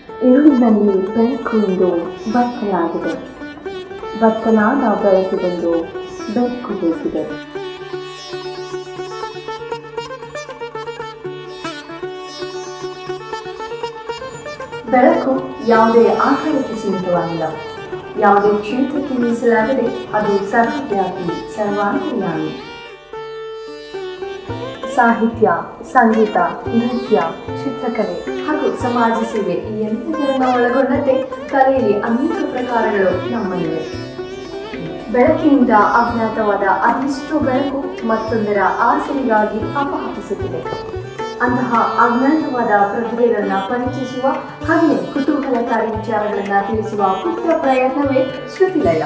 ಇರುಳಿನಲ್ಲಿ ಬೆಳಕು ಬತ್ತಲಾಗಿದೆ, ಬತ್ತಲಾದ ಬೆಳಕಿಗೊಂದು ಬೆಳಕು ಬೇಕಿದೆ. ಬೆಳಕು ಯಾವುದೇ ಆಕಾರಕ್ಕೆ ಸೀಮಿತವಾಗಿಲ್ಲ, ಯಾವುದೇ ಕ್ಷೇತ್ರಕ್ಕೆ ಮೀಸಲಾಗದೆ ಅದು ಸರ್ವವ್ಯಾಪಿ, ಸರ್ವಾಂತರ್ಯಾಮಿ. ಸಾಹಿತ್ಯ, ಸಂಗೀತ, ನೃತ್ಯ, ಚಿತ್ರಕಲೆ ಹಾಗೂ ಸಮಾಜ ಸೇವೆ ಈ ಎಲ್ಲದನ್ನು ಒಳಗೊಂಡಂತೆ ಕಲೆಯಲ್ಲಿ ಅನೇಕ ಪ್ರಕಾರಗಳು ನಮ್ಮಲ್ಲಿವೆ. ಬೆಳಕಿನಿಂದ ಅಜ್ಞಾತವಾದ ಅದೆಷ್ಟೋ ಬೆಳಕು ಮತ್ತೊಂದರ ಆಸರೆಗಾಗಿ ಅಪಹರಿಸುತ್ತಿದೆ. ಅಂತಹ ಅಜ್ಞಾತವಾದ ಪ್ರತಿಭೆಗಳನ್ನ ಪರಿಚಯಿಸುವ ಹಾಗೆ ಕುತೂಹಲಕಾರಿ ವಿಚಾರಗಳನ್ನ ತಿಳಿಸುವ ಪುಟ್ಟ ಪ್ರಯತ್ನವೇ ಶ್ರುತಿಲಯ.